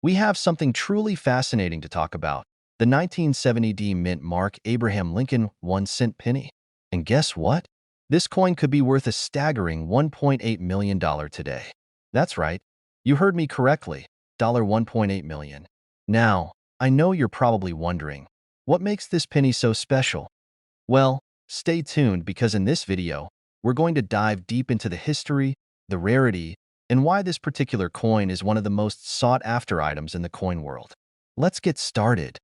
we have something truly fascinating to talk about: the 1970 Mint Mark Abraham Lincoln 1-cent penny. And guess what? This coin could be worth a staggering $1.8 million today. That's right. You heard me correctly. $1.8 million. Now, I know you're probably wondering, what makes this penny so special? Well, stay tuned because in this video, we're going to dive deep into the history, the rarity, and why this particular coin is one of the most sought-after items in the coin world. Let's get started.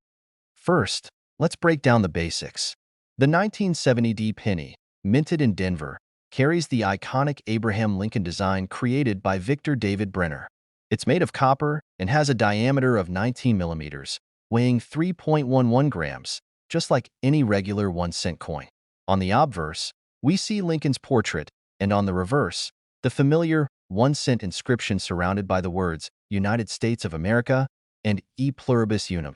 First, let's break down the basics. The 1970 penny, minted in Denver, carries the iconic Abraham Lincoln design created by Victor David Brenner. It's made of copper and has a diameter of 19 millimeters, weighing 3.11 grams, just like any regular 1-cent coin. On the obverse, we see Lincoln's portrait, and on the reverse, the familiar 1-cent inscription surrounded by the words United States of America and E pluribus unum.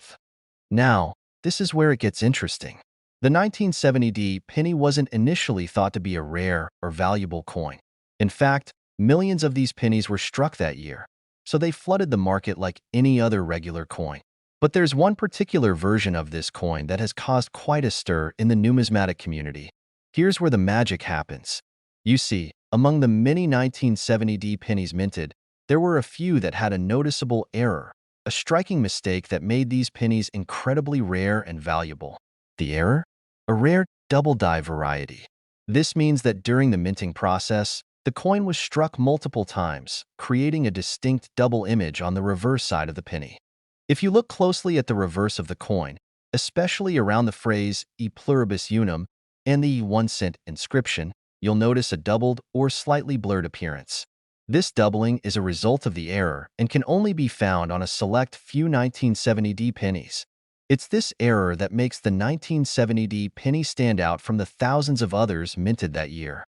Now, this is where it gets interesting. The 1970 penny wasn't initially thought to be a rare or valuable coin. In fact, millions of these pennies were struck that year, so they flooded the market like any other regular coin. But there's one particular version of this coin that has caused quite a stir in the numismatic community. Here's where the magic happens. You see, among the many 1970 pennies minted, there were a few that had a noticeable error, a striking mistake that made these pennies incredibly rare and valuable. The error? A rare double-die variety. This means that during the minting process, the coin was struck multiple times, creating a distinct double image on the reverse side of the penny. If you look closely at the reverse of the coin, especially around the phrase E pluribus unum and the 1-cent inscription, you'll notice a doubled or slightly blurred appearance. This doubling is a result of the error and can only be found on a select few 1970 pennies. It's this error that makes the 1970 penny stand out from the thousands of others minted that year.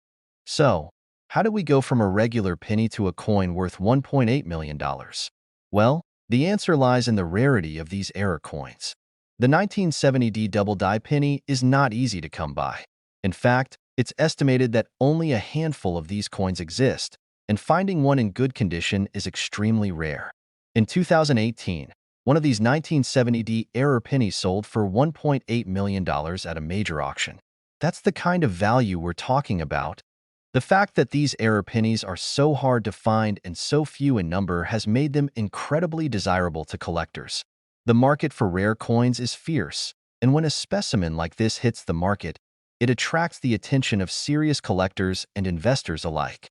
So, how do we go from a regular penny to a coin worth $1.8 million? Well, the answer lies in the rarity of these error coins. The 1970 double-die penny is not easy to come by. In fact, it's estimated that only a handful of these coins exist, and finding one in good condition is extremely rare. In 2018, one of these 1970 error pennies sold for $1.8 million at a major auction. That's the kind of value we're talking about. The fact that these error pennies are so hard to find and so few in number has made them incredibly desirable to collectors. The market for rare coins is fierce, and when a specimen like this hits the market, it attracts the attention of serious collectors and investors alike.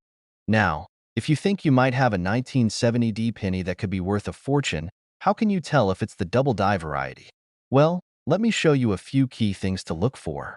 Now, if you think you might have a 1970 penny that could be worth a fortune, how can you tell if it's the double-die variety? Well, let me show you a few key things to look for.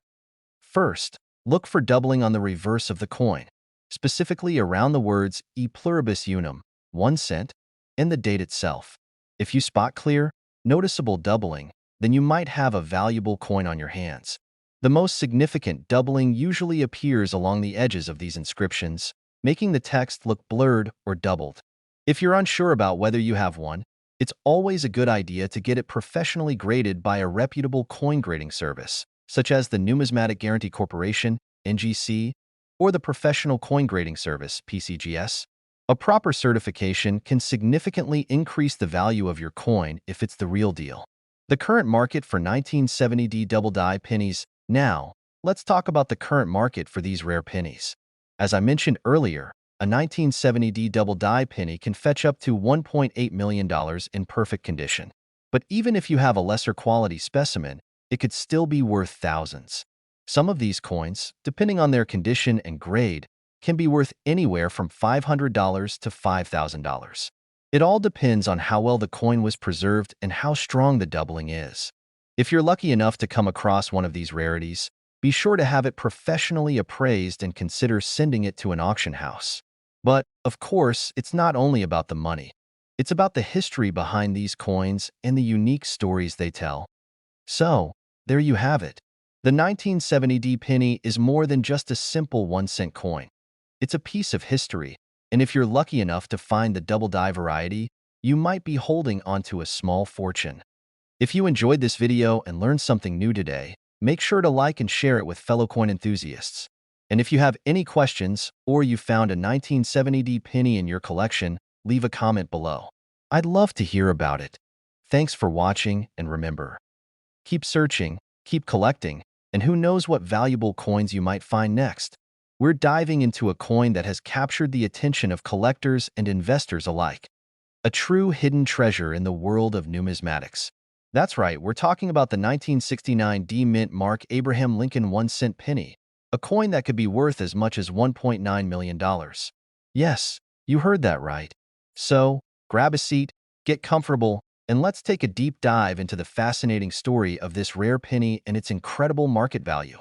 First, look for doubling on the reverse of the coin, specifically around the words E pluribus unum, 1 cent, and the date itself. If you spot clear, noticeable doubling, then you might have a valuable coin on your hands. The most significant doubling usually appears along the edges of these inscriptions, making the text look blurred or doubled. If you're unsure about whether you have one, it's always a good idea to get it professionally graded by a reputable coin grading service, such as the Numismatic Guarantee Corporation, NGC, or the Professional Coin Grading Service, PCGS. A proper certification can significantly increase the value of your coin if it's the real deal. The current market for 1970 double-die pennies. Now, let's talk about the current market for these rare pennies. As I mentioned earlier, a 1970 double-die penny can fetch up to $1.8 million in perfect condition. But even if you have a lesser quality specimen, it could still be worth thousands. Some of these coins, depending on their condition and grade, can be worth anywhere from $500 to $5,000. It all depends on how well the coin was preserved and how strong the doubling is. If you're lucky enough to come across one of these rarities, be sure to have it professionally appraised and consider sending it to an auction house. But, of course, it's not only about the money. It's about the history behind these coins and the unique stories they tell. So, there you have it. The 1970 penny is more than just a simple 1-cent coin. It's a piece of history, and if you're lucky enough to find the double-die variety, you might be holding onto a small fortune. If you enjoyed this video and learned something new today, make sure to like and share it with fellow coin enthusiasts. And if you have any questions or you found a 1970 penny in your collection, leave a comment below. I'd love to hear about it. Thanks for watching, and remember, keep searching, keep collecting, and who knows what valuable coins you might find next. We're diving into a coin that has captured the attention of collectors and investors alike. A true hidden treasure in the world of numismatics. That's right, we're talking about the 1969 D Mint Mark Abraham Lincoln 1-cent penny, a coin that could be worth as much as $1.9 million. Yes, you heard that right. So, grab a seat, get comfortable, and let's take a deep dive into the fascinating story of this rare penny and its incredible market value.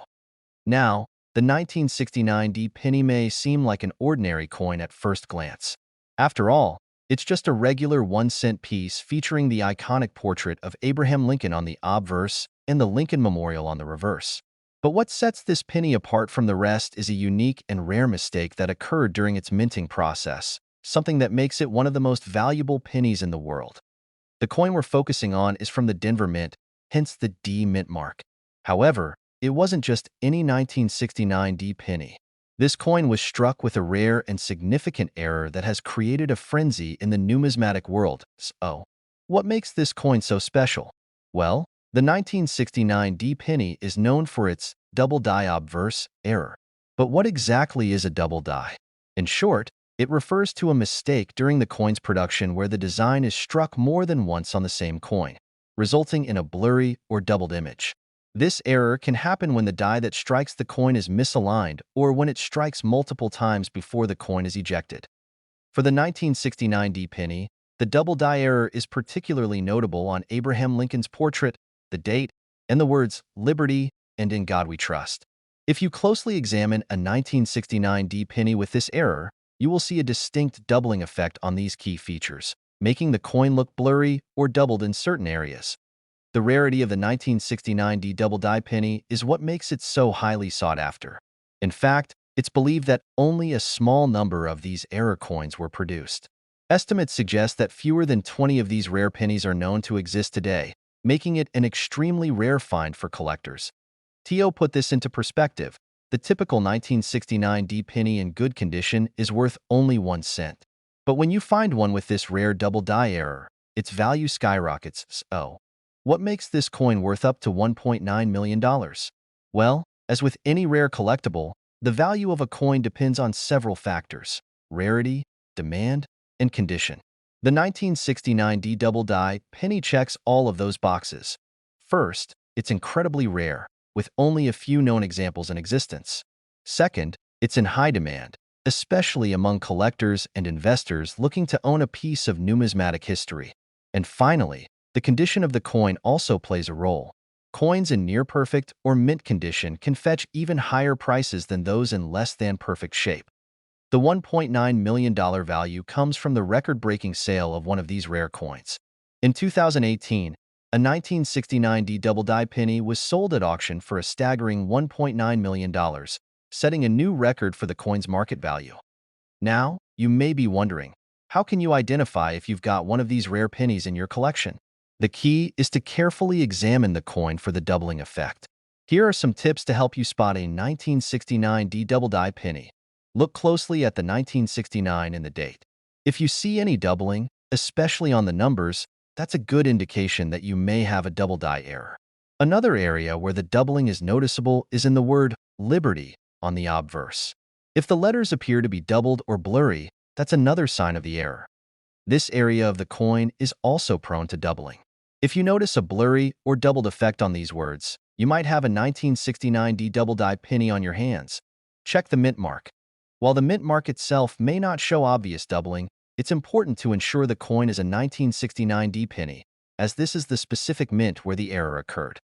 Now, the 1969 D penny may seem like an ordinary coin at first glance. After all, it's just a regular 1-cent piece featuring the iconic portrait of Abraham Lincoln on the obverse and the Lincoln Memorial on the reverse. But what sets this penny apart from the rest is a unique and rare mistake that occurred during its minting process, something that makes it one of the most valuable pennies in the world. The coin we're focusing on is from the Denver Mint, hence the D Mint mark. However, it wasn't just any 1969 D penny. This coin was struck with a rare and significant error that has created a frenzy in the numismatic world. So, what makes this coin so special? Well, the 1969 D penny is known for its double die obverse error. But what exactly is a double die? In short, it refers to a mistake during the coin's production where the design is struck more than once on the same coin, resulting in a blurry or doubled image. This error can happen when the die that strikes the coin is misaligned or when it strikes multiple times before the coin is ejected. For the 1969 D penny, the double die error is particularly notable on Abraham Lincoln's portrait, the date, and the words "Liberty" and "In God We Trust." If you closely examine a 1969 D penny with this error, you will see a distinct doubling effect on these key features, making the coin look blurry or doubled in certain areas. The rarity of the 1969 D double die penny is what makes it so highly sought after. In fact, it's believed that only a small number of these error coins were produced. Estimates suggest that fewer than 20 of these rare pennies are known to exist today, making it an extremely rare find for collectors. Tio put this into perspective. The typical 1969 D penny in good condition is worth only 1 cent. But when you find one with this rare double die error, its value skyrockets. So, what makes this coin worth up to $1.9 million? Well, as with any rare collectible, the value of a coin depends on several factors: rarity, demand, and condition. The 1969 D double die penny checks all of those boxes. First, it's incredibly rare, with only a few known examples in existence. Second, it's in high demand, especially among collectors and investors looking to own a piece of numismatic history. And finally, the condition of the coin also plays a role. Coins in near-perfect or mint condition can fetch even higher prices than those in less-than-perfect shape. The $1.9 million value comes from the record-breaking sale of one of these rare coins. In 2018, a 1969 D double die penny was sold at auction for a staggering $1.9 million, setting a new record for the coin's market value. Now, you may be wondering, how can you identify if you've got one of these rare pennies in your collection? The key is to carefully examine the coin for the doubling effect. Here are some tips to help you spot a 1969 D double die penny. Look closely at the 1969 and the date. If you see any doubling, especially on the numbers, that's a good indication that you may have a double die error. Another area where the doubling is noticeable is in the word "Liberty" on the obverse. If the letters appear to be doubled or blurry, that's another sign of the error. This area of the coin is also prone to doubling. If you notice a blurry or doubled effect on these words, you might have a 1969 D double die penny on your hands. Check the mint mark. While the mint mark itself may not show obvious doubling, it's important to ensure the coin is a 1969 D penny, as this is the specific mint where the error occurred.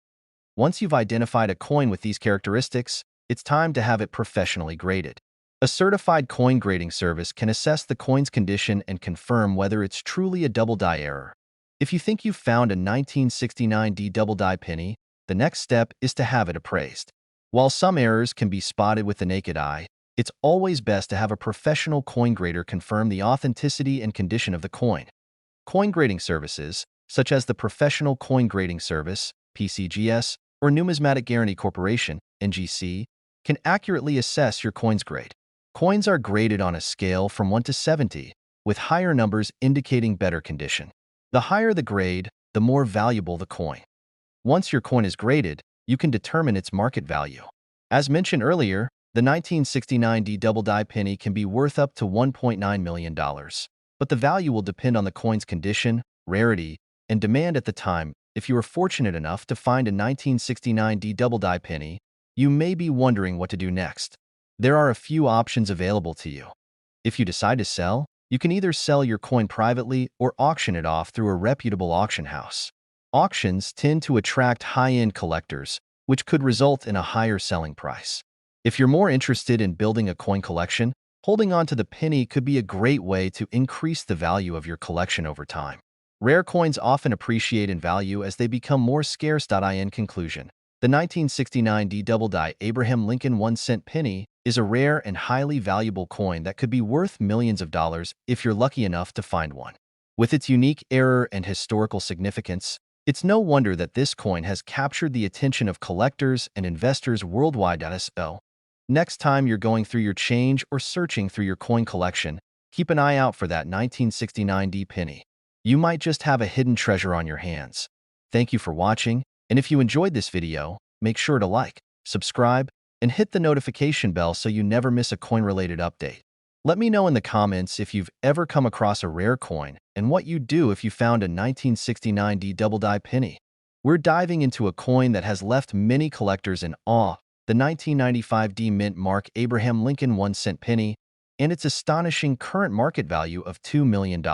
Once you've identified a coin with these characteristics, it's time to have it professionally graded. A certified coin grading service can assess the coin's condition and confirm whether it's truly a double die error. If you think you've found a 1969 D double die penny, the next step is to have it appraised. While some errors can be spotted with the naked eye, it's always best to have a professional coin grader confirm the authenticity and condition of the coin. Coin grading services, such as the Professional Coin Grading Service, PCGS, or Numismatic Guarantee Corporation, NGC, can accurately assess your coin's grade. Coins are graded on a scale from 1 to 70, with higher numbers indicating better condition. The higher the grade, the more valuable the coin. Once your coin is graded, you can determine its market value. As mentioned earlier, the 1969D double die penny can be worth up to $1.9 million. But the value will depend on the coin's condition, rarity, and demand at the time. If you are fortunate enough to find a 1969D double die penny, you may be wondering what to do next. There are a few options available to you. If you decide to sell, you can either sell your coin privately or auction it off through a reputable auction house. Auctions tend to attract high-end collectors, which could result in a higher selling price. If you're more interested in building a coin collection, holding on to the penny could be a great way to increase the value of your collection over time. Rare coins often appreciate in value as they become more scarce. In conclusion, the 1969D double die Abraham Lincoln 1-cent penny is a rare and highly valuable coin that could be worth millions of dollars if you're lucky enough to find one. With its unique era and historical significance, it's no wonder that this coin has captured the attention of collectors and investors worldwide. So, next time you're going through your change or searching through your coin collection, keep an eye out for that 1969D penny. You might just have a hidden treasure on your hands. Thank you for watching, and if you enjoyed this video, make sure to like, subscribe, and hit the notification bell so you never miss a coin-related update. Let me know in the comments if you've ever come across a rare coin and what you'd do if you found a 1969D double die penny. We're diving into a coin that has left many collectors in awe, the 1995D mint mark Abraham Lincoln 1-cent penny, and its astonishing current market value of $2 million.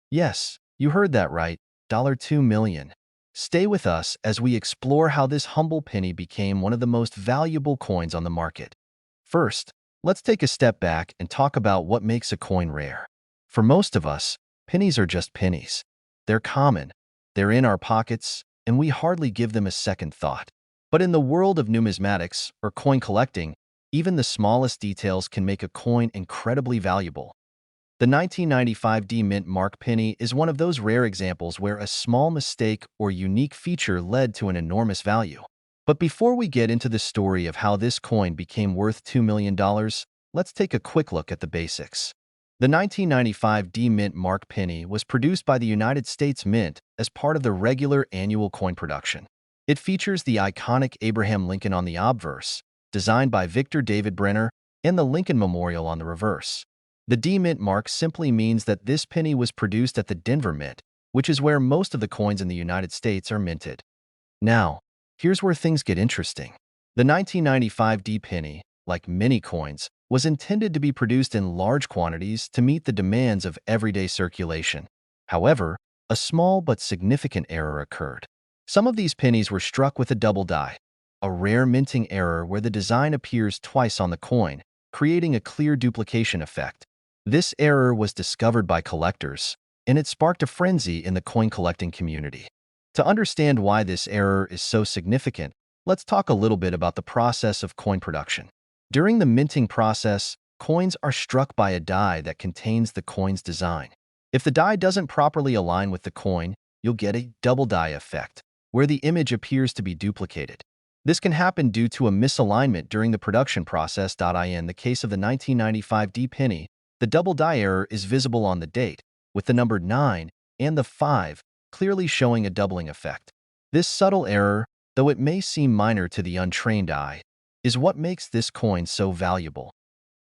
Yes, you heard that right, $2 million. Stay with us as we explore how this humble penny became one of the most valuable coins on the market. First, let's take a step back and talk about what makes a coin rare. For most of us, pennies are just pennies. They're common, they're in our pockets, and we hardly give them a second thought. But in the world of numismatics or coin collecting, even the smallest details can make a coin incredibly valuable. The 1995D mint mark penny is one of those rare examples where a small mistake or unique feature led to an enormous value. But before we get into the story of how this coin became worth $2 million, let's take a quick look at the basics. The 1995D mint mark penny was produced by the United States Mint as part of the regular annual coin production. It features the iconic Abraham Lincoln on the obverse, designed by Victor David Brenner, and the Lincoln Memorial on the reverse. The D mint mark simply means that this penny was produced at the Denver Mint, which is where most of the coins in the United States are minted. Now, here's where things get interesting. The 1995D penny, like many coins, was intended to be produced in large quantities to meet the demands of everyday circulation. However, a small but significant error occurred. Some of these pennies were struck with a double die, a rare minting error where the design appears twice on the coin, creating a clear duplication effect. This error was discovered by collectors, and it sparked a frenzy in the coin collecting community. To understand why this error is so significant, let's talk a little bit about the process of coin production. During the minting process, coins are struck by a die that contains the coin's design. If the die doesn't properly align with the coin, you'll get a double die effect, where the image appears to be duplicated. This can happen due to a misalignment during the production process. In the case of the 1995D penny, the double die error is visible on the date, with the number 9 and the 5 clearly showing a doubling effect. This subtle error, though it may seem minor to the untrained eye, is what makes this coin so valuable.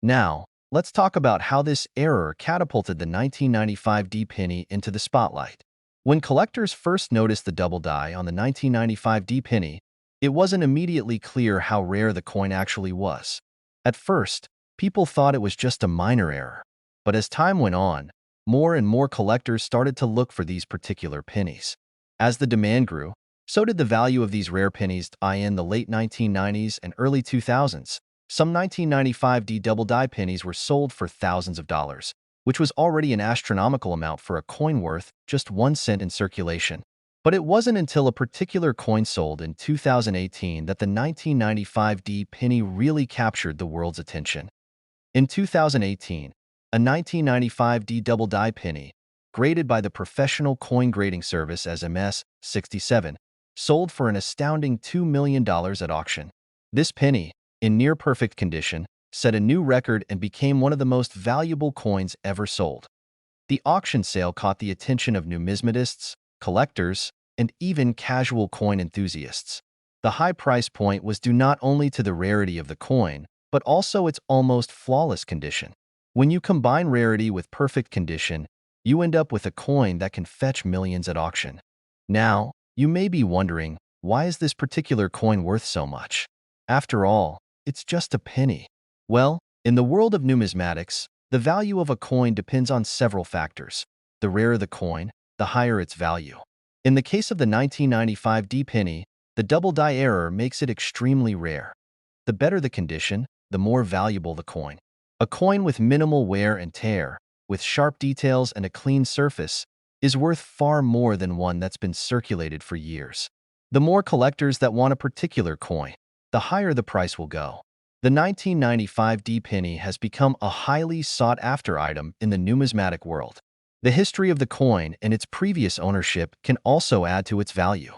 Now, let's talk about how this error catapulted the 1995D penny into the spotlight. When collectors first noticed the double die on the 1995D penny, it wasn't immediately clear how rare the coin actually was. At first, people thought it was just a minor error. But as time went on, more and more collectors started to look for these particular pennies. As the demand grew, so did the value of these rare pennies. In the late 1990s and early 2000s, some 1995D double die pennies were sold for thousands of dollars, which was already an astronomical amount for a coin worth just 1 cent in circulation. But it wasn't until a particular coin sold in 2018 that the 1995D penny really captured the world's attention. In 2018, a 1995D double die penny, graded by the professional coin grading service as MS-67, sold for an astounding $2 million at auction. This penny, in near-perfect condition, set a new record and became one of the most valuable coins ever sold. The auction sale caught the attention of numismatists, collectors, and even casual coin enthusiasts. The high price point was due not only to the rarity of the coin, but also its almost flawless condition. When you combine rarity with perfect condition, you end up with a coin that can fetch millions at auction. Now, you may be wondering, why is this particular coin worth so much? After all, it's just a penny. Well, in the world of numismatics, the value of a coin depends on several factors. The rarer the coin, the higher its value. In the case of the 1995 D penny, the double die error makes it extremely rare. The better the condition, the more valuable the coin. A coin with minimal wear and tear, with sharp details and a clean surface, is worth far more than one that's been circulated for years. The more collectors that want a particular coin, the higher the price will go. The 1995 D penny has become a highly sought-after item in the numismatic world. The history of the coin and its previous ownership can also add to its value.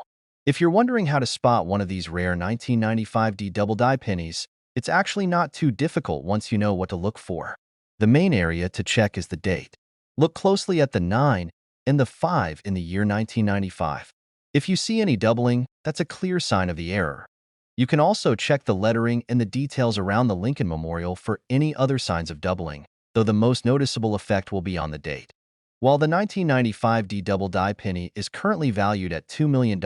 If you're wondering how to spot one of these rare 1995 D double die pennies, it's actually not too difficult once you know what to look for. The main area to check is the date. Look closely at the 9 and the 5 in the year 1995. If you see any doubling, that's a clear sign of the error. You can also check the lettering and the details around the Lincoln Memorial for any other signs of doubling, though the most noticeable effect will be on the date. While the 1995 D double die penny is currently valued at $2 million,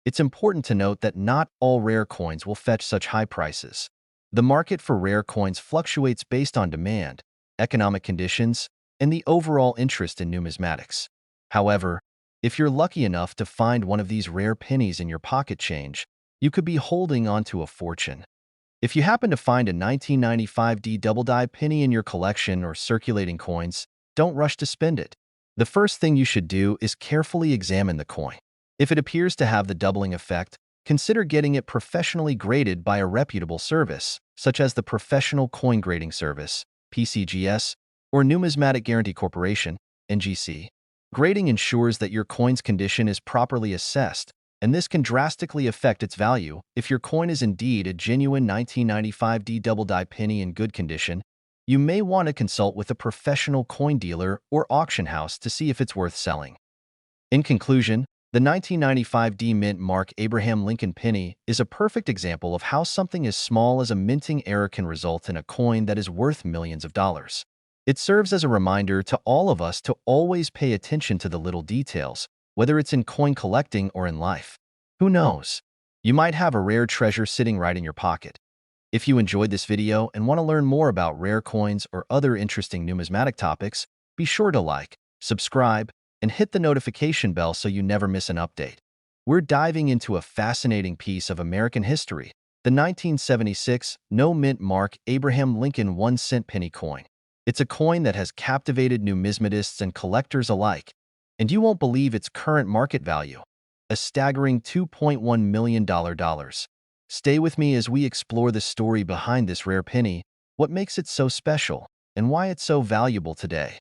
it's important to note that not all rare coins will fetch such high prices. The market for rare coins fluctuates based on demand, economic conditions, and the overall interest in numismatics. However, if you're lucky enough to find one of these rare pennies in your pocket change, you could be holding on to a fortune. If you happen to find a 1995 D double die penny in your collection or circulating coins, don't rush to spend it. The first thing you should do is carefully examine the coin. If it appears to have the doubling effect, consider getting it professionally graded by a reputable service, such as the Professional Coin Grading Service, PCGS, or Numismatic Guarantee Corporation, NGC. Grading ensures that your coin's condition is properly assessed, and this can drastically affect its value. If your coin is indeed a genuine 1995 D double die penny in good condition, you may want to consult with a professional coin dealer or auction house to see if it's worth selling. In conclusion, the 1995 D Mint Mark Abraham Lincoln penny is a perfect example of how something as small as a minting error can result in a coin that is worth millions of dollars. It serves as a reminder to all of us to always pay attention to the little details, whether it's in coin collecting or in life. Who knows? You might have a rare treasure sitting right in your pocket. If you enjoyed this video and want to learn more about rare coins or other interesting numismatic topics, be sure to like, subscribe, and hit the notification bell so you never miss an update. We're diving into a fascinating piece of American history, the 1976 no-mint Mark Abraham Lincoln 1-cent penny coin. It's a coin that has captivated numismatists and collectors alike, and you won't believe its current market value, a staggering $2.1 million. Stay with me as we explore the story behind this rare penny, what makes it so special, and why it's so valuable today.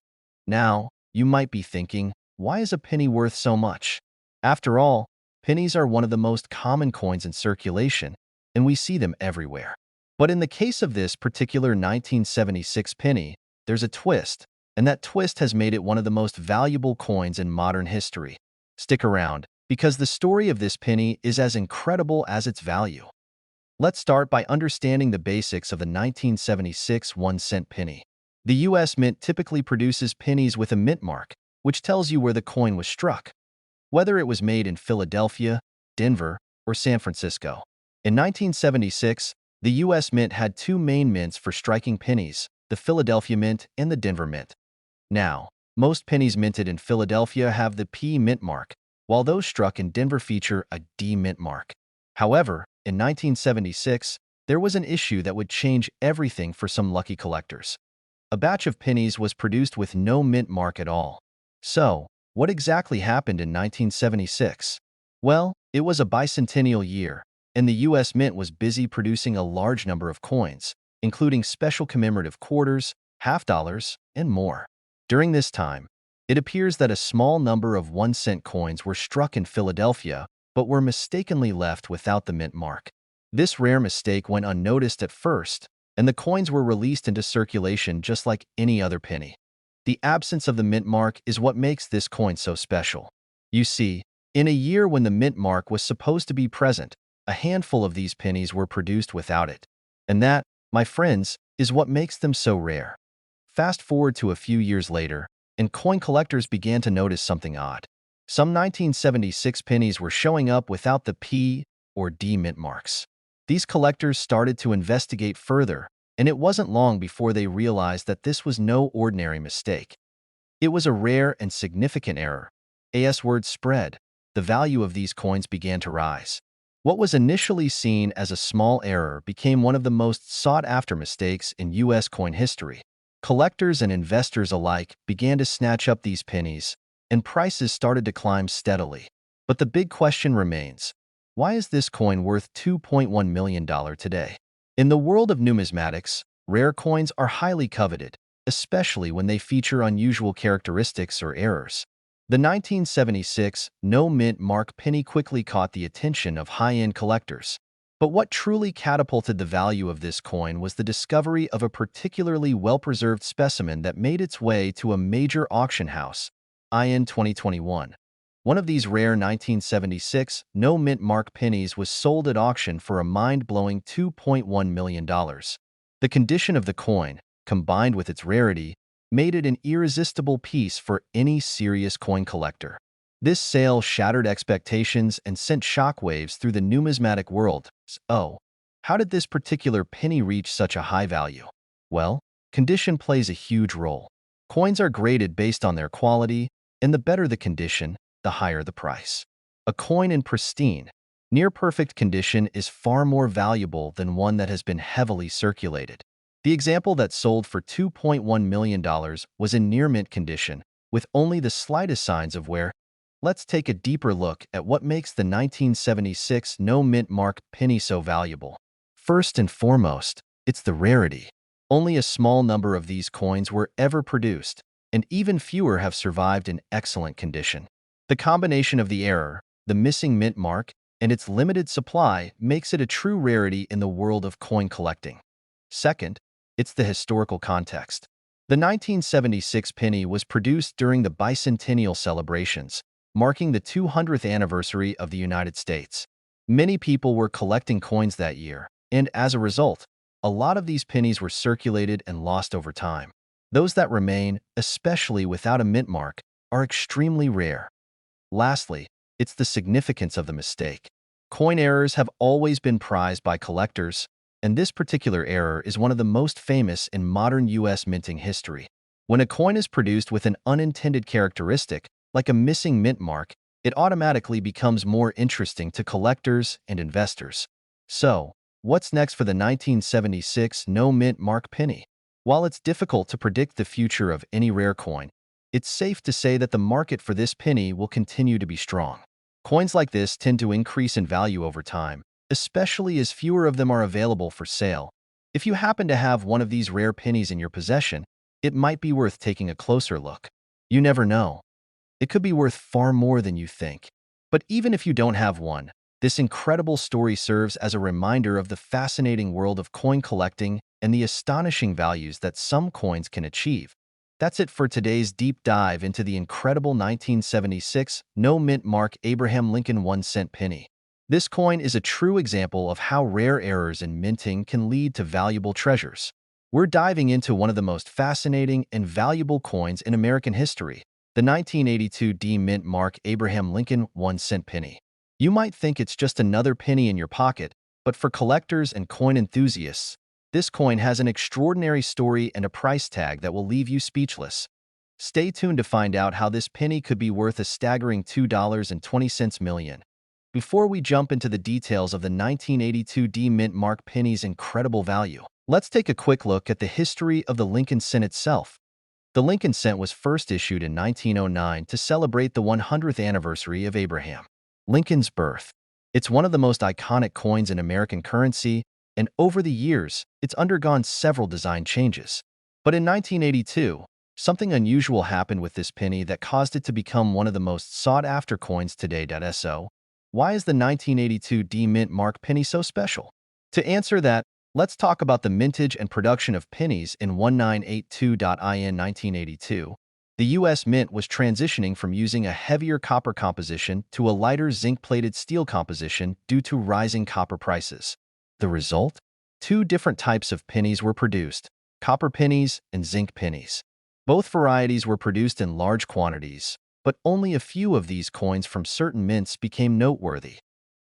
Now, you might be thinking, why is a penny worth so much? After all, pennies are one of the most common coins in circulation, and we see them everywhere. But in the case of this particular 1976 penny, there's a twist, and that twist has made it one of the most valuable coins in modern history. Stick around, because the story of this penny is as incredible as its value. Let's start by understanding the basics of the 1976 1-cent penny. The U.S. Mint typically produces pennies with a mint mark, which tells you where the coin was struck, whether it was made in Philadelphia, Denver, or San Francisco. In 1976, the U.S. Mint had two main mints for striking pennies, the Philadelphia Mint and the Denver Mint. Now, most pennies minted in Philadelphia have the P mint mark, while those struck in Denver feature a D mint mark. However, in 1976, there was an issue that would change everything for some lucky collectors. A batch of pennies was produced with no mint mark at all. So, what exactly happened in 1976? Well, it was a bicentennial year, and the U.S. Mint was busy producing a large number of coins, including special commemorative quarters, half dollars, and more. During this time, it appears that a small number of 1-cent coins were struck in Philadelphia, but were mistakenly left without the mint mark. This rare mistake went unnoticed at first, and the coins were released into circulation just like any other penny. The absence of the mint mark is what makes this coin so special. You see, in a year when the mint mark was supposed to be present, a handful of these pennies were produced without it. And that, my friends, is what makes them so rare. Fast forward to a few years later, and coin collectors began to notice something odd. Some 1976 pennies were showing up without the P or D mint marks. These collectors started to investigate further, and it wasn't long before they realized that this was no ordinary mistake. It was a rare and significant error. As word spread, the value of these coins began to rise. What was initially seen as a small error became one of the most sought-after mistakes in U.S. coin history. Collectors and investors alike began to snatch up these pennies, and prices started to climb steadily. But the big question remains, why is this coin worth $2.1 million today? In the world of numismatics, rare coins are highly coveted, especially when they feature unusual characteristics or errors. The 1976 no mint mark penny quickly caught the attention of high-end collectors. But what truly catapulted the value of this coin was the discovery of a particularly well-preserved specimen that made its way to a major auction house, in 2021. One of these rare 1976 no mint mark pennies was sold at auction for a mind-blowing $2.1 million. The condition of the coin, combined with its rarity, made it an irresistible piece for any serious coin collector. This sale shattered expectations and sent shockwaves through the numismatic world. Oh, how did this particular penny reach such a high value? Well, condition plays a huge role. Coins are graded based on their quality, and the better the condition, the higher the price. A coin in pristine, near-perfect condition is far more valuable than one that has been heavily circulated. The example that sold for $2.1 million was in near-mint condition, with only the slightest signs of wear. Let's take a deeper look at what makes the 1976 no mint mark penny so valuable. First and foremost, it's the rarity. Only a small number of these coins were ever produced, and even fewer have survived in excellent condition. The combination of the error, the missing mint mark, and its limited supply makes it a true rarity in the world of coin collecting. Second, it's the historical context. The 1976 penny was produced during the bicentennial celebrations, marking the 200th anniversary of the United States. Many people were collecting coins that year, and as a result, a lot of these pennies were circulated and lost over time. Those that remain, especially without a mint mark, are extremely rare. Lastly, it's the significance of the mistake. Coin errors have always been prized by collectors, and this particular error is one of the most famous in modern U.S. minting history. When a coin is produced with an unintended characteristic, like a missing mint mark, it automatically becomes more interesting to collectors and investors. So, what's next for the 1976 no mint mark penny? While it's difficult to predict the future of any rare coin, it's safe to say that the market for this penny will continue to be strong. Coins like this tend to increase in value over time, especially as fewer of them are available for sale. If you happen to have one of these rare pennies in your possession, it might be worth taking a closer look. You never know. It could be worth far more than you think. But even if you don't have one, this incredible story serves as a reminder of the fascinating world of coin collecting and the astonishing values that some coins can achieve. That's it for today's deep dive into the incredible 1976 no mint mark Abraham Lincoln 1-cent penny. This coin is a true example of how rare errors in minting can lead to valuable treasures. We're diving into one of the most fascinating and valuable coins in American history, the 1982 D mint mark Abraham Lincoln 1-cent penny. You might think it's just another penny in your pocket, but for collectors and coin enthusiasts, this coin has an extraordinary story and a price tag that will leave you speechless. Stay tuned to find out how this penny could be worth a staggering $2.20 million. Before we jump into the details of the 1982 D mint mark penny's incredible value, let's take a quick look at the history of the Lincoln cent itself. The Lincoln cent was first issued in 1909 to celebrate the 100th anniversary of Abraham Lincoln's birth. It's one of the most iconic coins in American currency, and over the years, it's undergone several design changes. But in 1982, something unusual happened with this penny that caused it to become one of the most sought-after coins today. So, why is the 1982 D mint mark penny so special? To answer that, Let's talk about the mintage and production of pennies in 1982. In 1982. The U.S. Mint was transitioning from using a heavier copper composition to a lighter zinc-plated steel composition due to rising copper prices. The result? Two different types of pennies were produced, copper pennies and zinc pennies. Both varieties were produced in large quantities, but only a few of these coins from certain mints became noteworthy.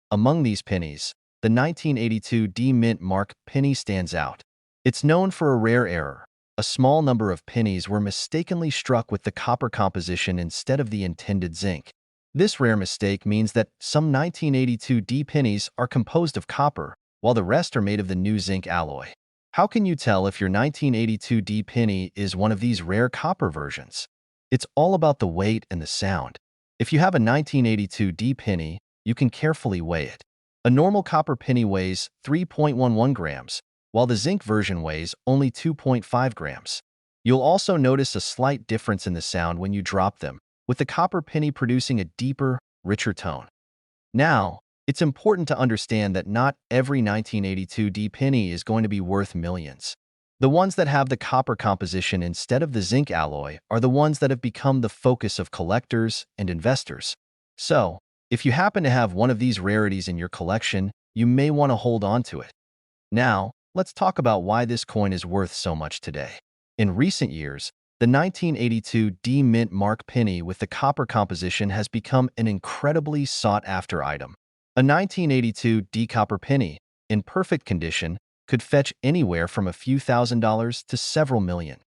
Among these pennies, the 1982 D Mint Mark penny stands out. It's known for a rare error. A small number of pennies were mistakenly struck with the copper composition instead of the intended zinc. This rare mistake means that some 1982 D pennies are composed of copper, while the rest are made of the new zinc alloy. How can you tell if your 1982 D penny is one of these rare copper versions? It's all about the weight and the sound. If you have a 1982 D penny, you can carefully weigh it. A normal copper penny weighs 3.11 grams, while the zinc version weighs only 2.5 grams. You'll also notice a slight difference in the sound when you drop them, with the copper penny producing a deeper, richer tone. Now, it's important to understand that not every 1982 D penny is going to be worth millions. The ones that have the copper composition instead of the zinc alloy are the ones that have become the focus of collectors and investors. So, if you happen to have one of these rarities in your collection, you may want to hold on to it. Now, let's talk about why this coin is worth so much today. In recent years, the 1982 D Mint Mark penny with the copper composition has become an incredibly sought-after item. A 1982 D copper penny, in perfect condition, could fetch anywhere from a few $1,000s to several million.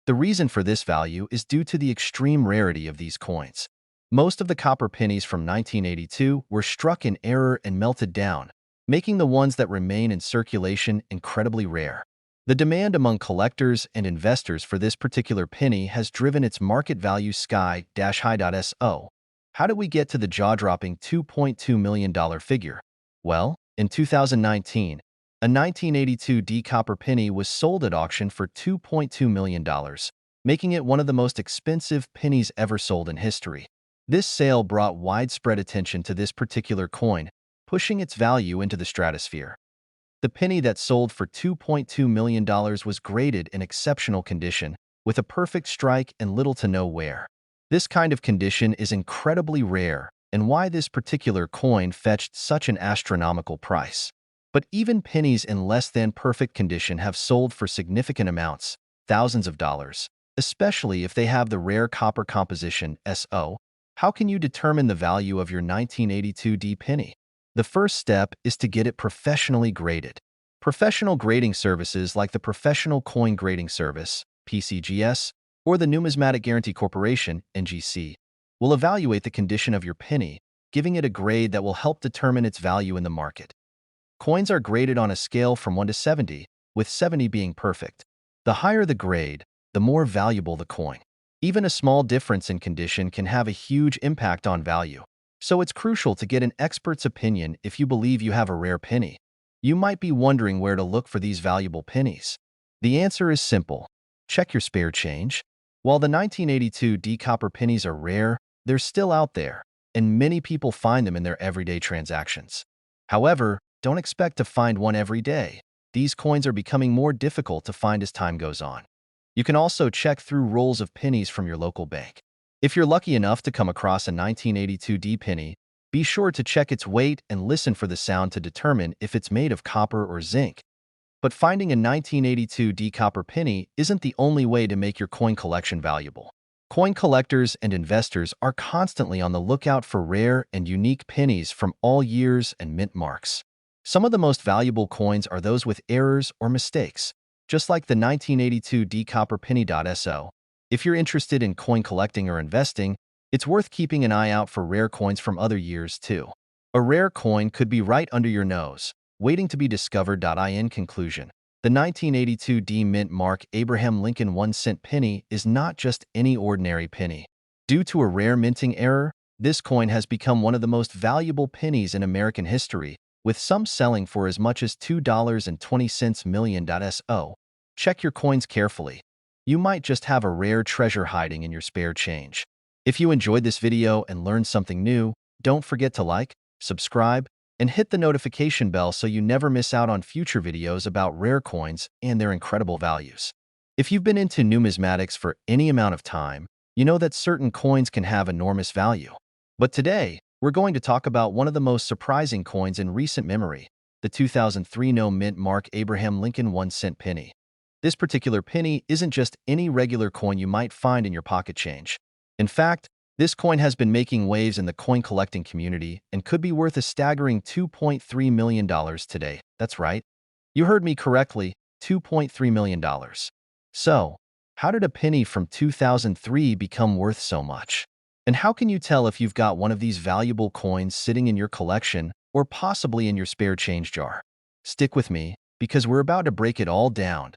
The reason for this value is due to the extreme rarity of these coins. Most of the copper pennies from 1982 were struck in error and melted down, making the ones that remain in circulation incredibly rare. The demand among collectors and investors for this particular penny has driven its market value sky-high. So, how did we get to the jaw-dropping $2.2 million figure? Well, in 2019, a 1982 D copper penny was sold at auction for $2.2 million, making it one of the most expensive pennies ever sold in history. This sale brought widespread attention to this particular coin, pushing its value into the stratosphere. The penny that sold for $2.2 million was graded in exceptional condition, with a perfect strike and little to no wear. This kind of condition is incredibly rare, and why this particular coin fetched such an astronomical price. But even pennies in less than perfect condition have sold for significant amounts, thousands of dollars, especially if they have the rare copper composition. So, how can you determine the value of your 1982 D penny? The first step is to get it professionally graded. Professional grading services like the Professional Coin Grading Service, PCGS, or the Numismatic Guarantee Corporation, NGC, will evaluate the condition of your penny, giving it a grade that will help determine its value in the market. Coins are graded on a scale from 1 to 70, with 70 being perfect. The higher the grade, the more valuable the coin. Even a small difference in condition can have a huge impact on value. So it's crucial to get an expert's opinion if you believe you have a rare penny. You might be wondering where to look for these valuable pennies. The answer is simple. Check your spare change. While the 1982 D copper pennies are rare, they're still out there, and many people find them in their everyday transactions. However, don't expect to find one every day. These coins are becoming more difficult to find as time goes on. You can also check through rolls of pennies from your local bank. If you're lucky enough to come across a 1982 D penny, be sure to check its weight and listen for the sound to determine if it's made of copper or zinc. But finding a 1982 D copper penny isn't the only way to make your coin collection valuable. Coin collectors and investors are constantly on the lookout for rare and unique pennies from all years and mint marks. Some of the most valuable coins are those with errors or mistakes, just like the 1982 D copper penny. So, if you're interested in coin collecting or investing, it's worth keeping an eye out for rare coins from other years too. A rare coin could be right under your nose, waiting to be discovered. In conclusion, the 1982 D Mint Mark Abraham Lincoln 1-cent penny is not just any ordinary penny. Due to a rare minting error, this coin has become one of the most valuable pennies in American history, with some selling for as much as $2.20 million. So, check your coins carefully. You might just have a rare treasure hiding in your spare change. If you enjoyed this video and learned something new, don't forget to like, subscribe, and hit the notification bell so you never miss out on future videos about rare coins and their incredible values. If you've been into numismatics for any amount of time, you know that certain coins can have enormous value. But today, we're going to talk about one of the most surprising coins in recent memory, the 2003 No Mint Mark Abraham Lincoln 1-cent penny. This particular penny isn't just any regular coin you might find in your pocket change. In fact, this coin has been making waves in the coin collecting community and could be worth a staggering $2.3 million today. That's right. You heard me correctly, $2.3 million. So, how did a penny from 2003 become worth so much? And how can you tell if you've got one of these valuable coins sitting in your collection or possibly in your spare change jar? Stick with me, because we're about to break it all down.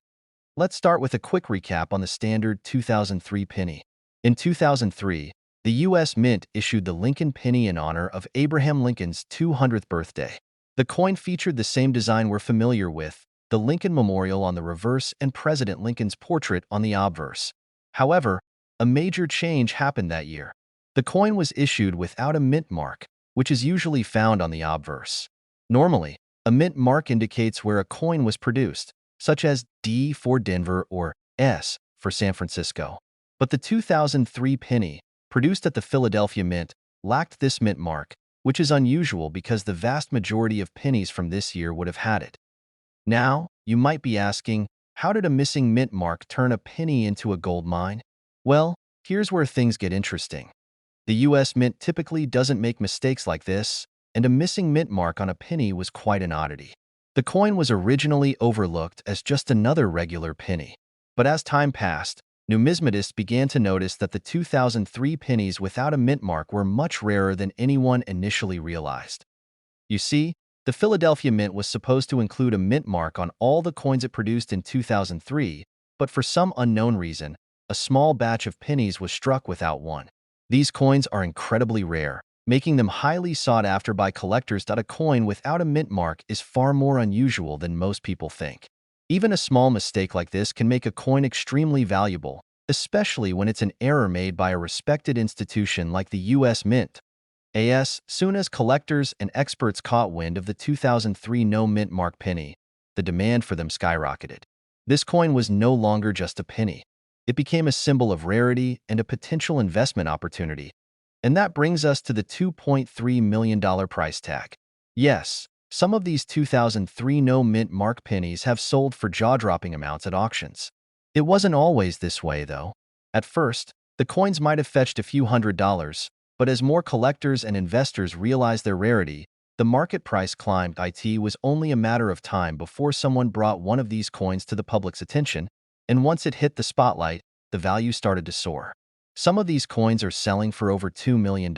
Let's start with a quick recap on the standard 2003 penny. In 2003, the U.S. Mint issued the Lincoln penny in honor of Abraham Lincoln's 200th birthday. The coin featured the same design we're familiar with, the Lincoln Memorial on the reverse and President Lincoln's portrait on the obverse. However, a major change happened that year. The coin was issued without a mint mark, which is usually found on the obverse. Normally, a mint mark indicates where a coin was produced, such as D for Denver or S for San Francisco. But the 2003 penny, produced at the Philadelphia Mint, lacked this mint mark, which is unusual because the vast majority of pennies from this year would have had it. Now, you might be asking, how did a missing mint mark turn a penny into a gold mine? Well, here's where things get interesting. The U.S. Mint typically doesn't make mistakes like this, and a missing mint mark on a penny was quite an oddity. The coin was originally overlooked as just another regular penny. But as time passed, numismatists began to notice that the 2003 pennies without a mint mark were much rarer than anyone initially realized. You see, the Philadelphia Mint was supposed to include a mint mark on all the coins it produced in 2003, but for some unknown reason, a small batch of pennies was struck without one. These coins are incredibly rare, making them highly sought after by collectors. A coin without a mint mark is far more unusual than most people think. Even a small mistake like this can make a coin extremely valuable, especially when it's an error made by a respected institution like the U.S. Mint. Soon as collectors and experts caught wind of the 2003 no mint mark penny, the demand for them skyrocketed. This coin was no longer just a penny. It became a symbol of rarity and a potential investment opportunity. And that brings us to the $2.3 million price tag. Yes, some of these 2003 no mint mark pennies have sold for jaw-dropping amounts at auctions. It wasn't always this way, though. At first, the coins might have fetched a few $100s, but as more collectors and investors realized their rarity, the market price climbed. It was only a matter of time before someone brought one of these coins to the public's attention, and once it hit the spotlight, the value started to soar. Some of these coins are selling for over $2 million,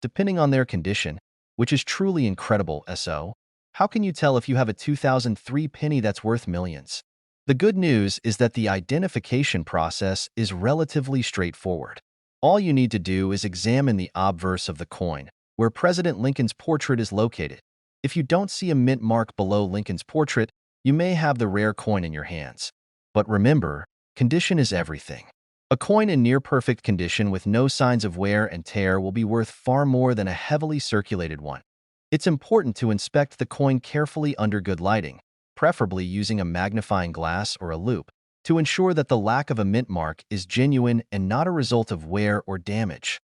depending on their condition, which is truly incredible. So, how can you tell if you have a 2003 penny that's worth millions? The good news is that the identification process is relatively straightforward. All you need to do is examine the obverse of the coin, where President Lincoln's portrait is located. If you don't see a mint mark below Lincoln's portrait, you may have the rare coin in your hands. But remember, condition is everything. A coin in near-perfect condition with no signs of wear and tear will be worth far more than a heavily circulated one. It's important to inspect the coin carefully under good lighting, preferably using a magnifying glass or a loupe, to ensure that the lack of a mint mark is genuine and not a result of wear or damage.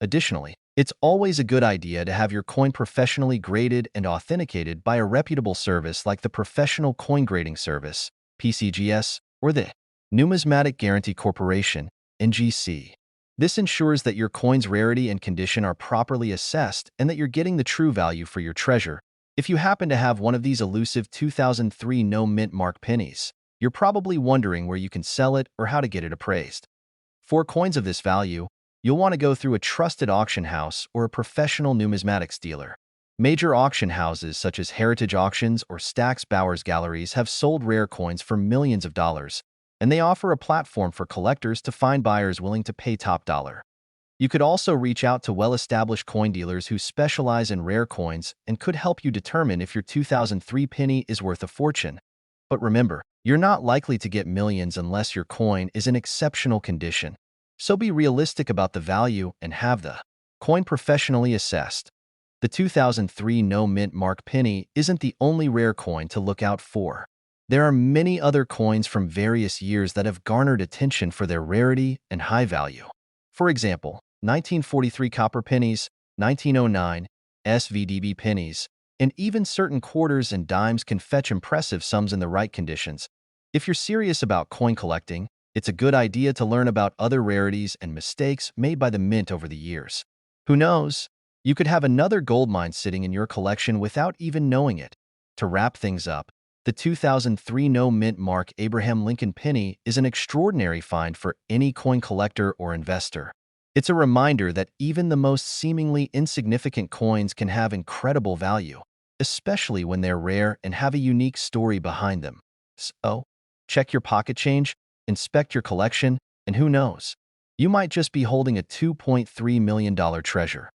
Additionally, it's always a good idea to have your coin professionally graded and authenticated by a reputable service like the Professional Coin Grading Service, PCGS, or the Numismatic Guarantee Corporation, NGC. This ensures that your coin's rarity and condition are properly assessed and that you're getting the true value for your treasure. If you happen to have one of these elusive 2003 no mint mark pennies, you're probably wondering where you can sell it or how to get it appraised. For coins of this value, you'll want to go through a trusted auction house or a professional numismatics dealer. Major auction houses such as Heritage Auctions or Stack's Bowers Galleries have sold rare coins for millions of dollars, and they offer a platform for collectors to find buyers willing to pay top dollar. You could also reach out to well-established coin dealers who specialize in rare coins and could help you determine if your 2003 penny is worth a fortune. But remember, you're not likely to get millions unless your coin is in exceptional condition. So be realistic about the value and have the coin professionally assessed. The 2003 no mint mark penny isn't the only rare coin to look out for. There are many other coins from various years that have garnered attention for their rarity and high value. For example, 1943 copper pennies, 1909 SVDB pennies, and even certain quarters and dimes can fetch impressive sums in the right conditions. If you're serious about coin collecting, it's a good idea to learn about other rarities and mistakes made by the mint over the years. Who knows? You could have another gold mine sitting in your collection without even knowing it. To wrap things up, the 2003 no mint mark Abraham Lincoln penny is an extraordinary find for any coin collector or investor. It's a reminder that even the most seemingly insignificant coins can have incredible value, especially when they're rare and have a unique story behind them. So, check your pocket change, inspect your collection, and who knows? You might just be holding a $2.3 million treasure.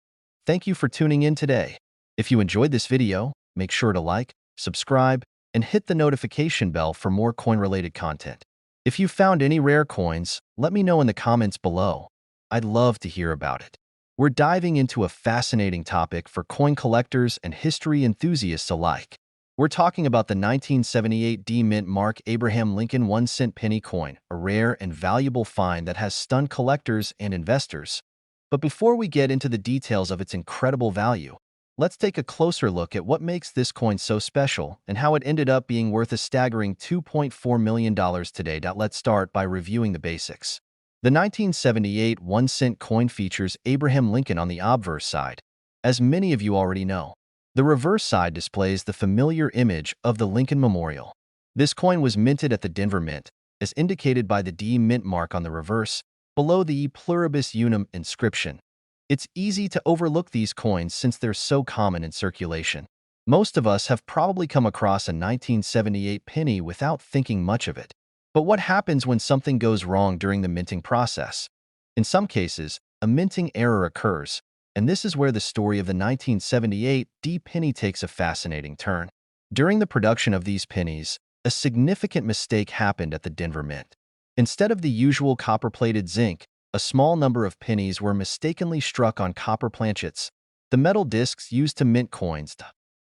Thank you for tuning in today. If you enjoyed this video, make sure to like, subscribe, and hit the notification bell for more coin-related content. If you found any rare coins, let me know in the comments below. I'd love to hear about it. We're diving into a fascinating topic for coin collectors and history enthusiasts alike. We're talking about the 1978 D mint mark Abraham Lincoln 1-cent penny coin, a rare and valuable find that has stunned collectors and investors. But before we get into the details of its incredible value, let's take a closer look at what makes this coin so special and how it ended up being worth a staggering $2.4 million today. Let's start by reviewing the basics. The 1978 1-cent coin features Abraham Lincoln on the obverse side, as many of you already know. The reverse side displays the familiar image of the Lincoln Memorial. This coin was minted at the Denver Mint, as indicated by the D mint mark on the reverse, below the E pluribus unum inscription. It's easy to overlook these coins since they're so common in circulation. Most of us have probably come across a 1978 penny without thinking much of it. But what happens when something goes wrong during the minting process? In some cases, a minting error occurs, and this is where the story of the 1978 D penny takes a fascinating turn. During the production of these pennies, a significant mistake happened at the Denver Mint. Instead of the usual copper-plated zinc, a small number of pennies were mistakenly struck on copper planchets, the metal discs used to mint coins.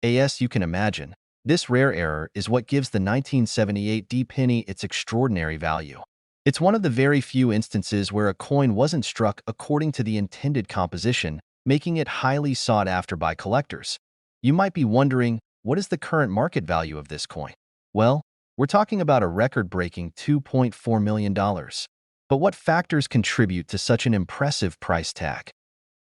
As you can imagine, this rare error is what gives the 1978 D penny its extraordinary value. It's one of the very few instances where a coin wasn't struck according to the intended composition, making it highly sought after by collectors. You might be wondering, what is the current market value of this coin? Well, we're talking about a record-breaking $2.4 million. But what factors contribute to such an impressive price tag?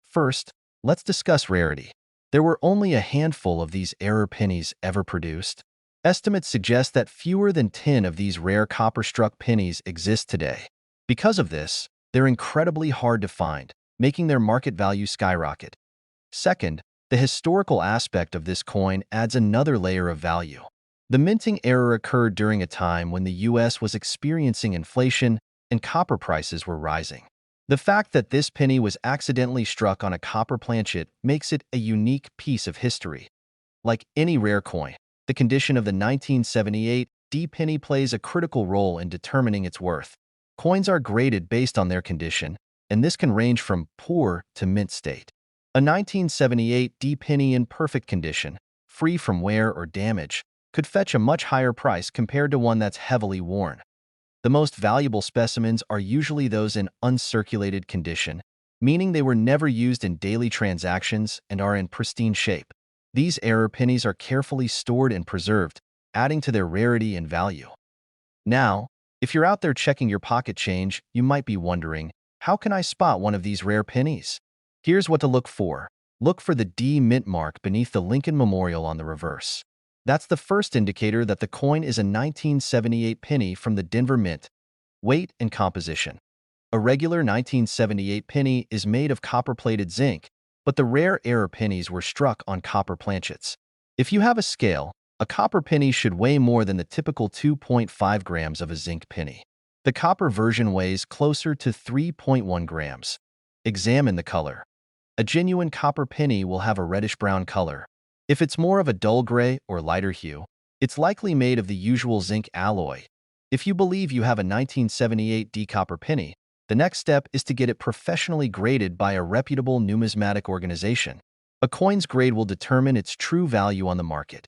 First, let's discuss rarity. There were only a handful of these error pennies ever produced. Estimates suggest that fewer than 10 of these rare copper-struck pennies exist today. Because of this, they're incredibly hard to find, making their market value skyrocket. Second, the historical aspect of this coin adds another layer of value. The minting error occurred during a time when the U.S. was experiencing inflation and copper prices were rising. The fact that this penny was accidentally struck on a copper planchet makes it a unique piece of history. Like any rare coin, the condition of the 1978 D penny plays a critical role in determining its worth. Coins are graded based on their condition, and this can range from poor to mint state. A 1978 D penny in perfect condition, free from wear or damage, could fetch a much higher price compared to one that's heavily worn. The most valuable specimens are usually those in uncirculated condition, meaning they were never used in daily transactions and are in pristine shape. These error pennies are carefully stored and preserved, adding to their rarity and value. Now, if you're out there checking your pocket change, you might be wondering, how can I spot one of these rare pennies? Here's what to look for. Look for the D mint mark beneath the Lincoln Memorial on the reverse. That's the first indicator that the coin is a 1978 penny from the Denver Mint. Weight and composition. A regular 1978 penny is made of copper-plated zinc, but the rare error pennies were struck on copper planchets. If you have a scale, a copper penny should weigh more than the typical 2.5 grams of a zinc penny. The copper version weighs closer to 3.1 grams. Examine the color. A genuine copper penny will have a reddish-brown color. If it's more of a dull gray or lighter hue, it's likely made of the usual zinc alloy. If you believe you have a 1978 D copper penny, the next step is to get it professionally graded by a reputable numismatic organization. A coin's grade will determine its true value on the market.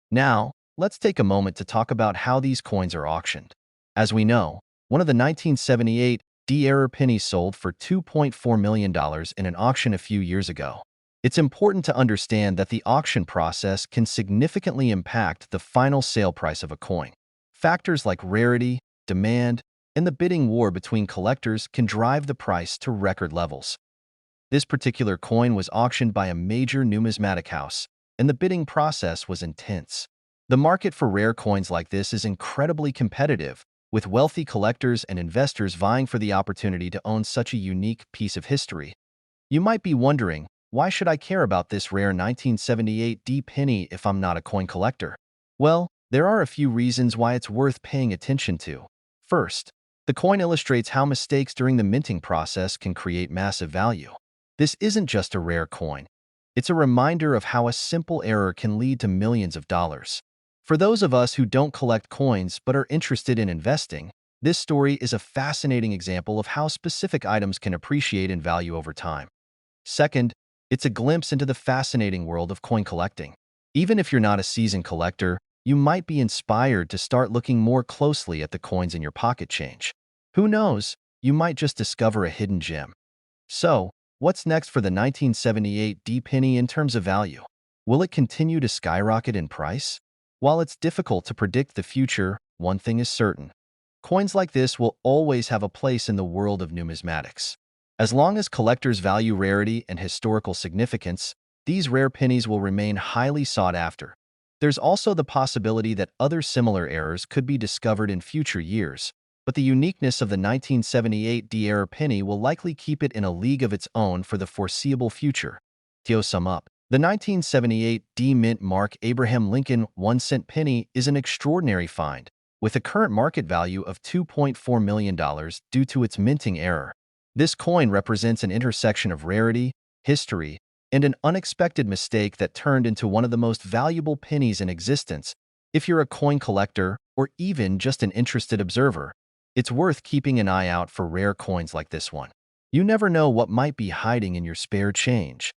Now, let's take a moment to talk about how these coins are auctioned. As we know, one of the 1978 D-era pennies sold for $2.4 million in an auction a few years ago. It's important to understand that the auction process can significantly impact the final sale price of a coin. Factors like rarity, demand, and the bidding war between collectors can drive the price to record levels. This particular coin was auctioned by a major numismatic house, and the bidding process was intense. The market for rare coins like this is incredibly competitive, with wealthy collectors and investors vying for the opportunity to own such a unique piece of history. You might be wondering, why should I care about this rare 1978 D penny if I'm not a coin collector? Well, there are a few reasons why it's worth paying attention to. First, the coin illustrates how mistakes during the minting process can create massive value. This isn't just a rare coin. It's a reminder of how a simple error can lead to millions of dollars. For those of us who don't collect coins but are interested in investing, this story is a fascinating example of how specific items can appreciate in value over time. Second, it's a glimpse into the fascinating world of coin collecting. Even if you're not a seasoned collector, you might be inspired to start looking more closely at the coins in your pocket change. Who knows, you might just discover a hidden gem. So, what's next for the 1978 D penny in terms of value? Will it continue to skyrocket in price? While it's difficult to predict the future, one thing is certain. Coins like this will always have a place in the world of numismatics. As long as collectors value rarity and historical significance, these rare pennies will remain highly sought after. There's also the possibility that other similar errors could be discovered in future years, but the uniqueness of the 1978 D-era penny will likely keep it in a league of its own for the foreseeable future. To sum up, the 1978 D-Mint Mark Abraham Lincoln 1-cent penny is an extraordinary find, with a current market value of $2.4 million due to its minting error. This coin represents an intersection of rarity, history, and an unexpected mistake that turned into one of the most valuable pennies in existence. If you're a coin collector or even just an interested observer, it's worth keeping an eye out for rare coins like this one. You never know what might be hiding in your spare change.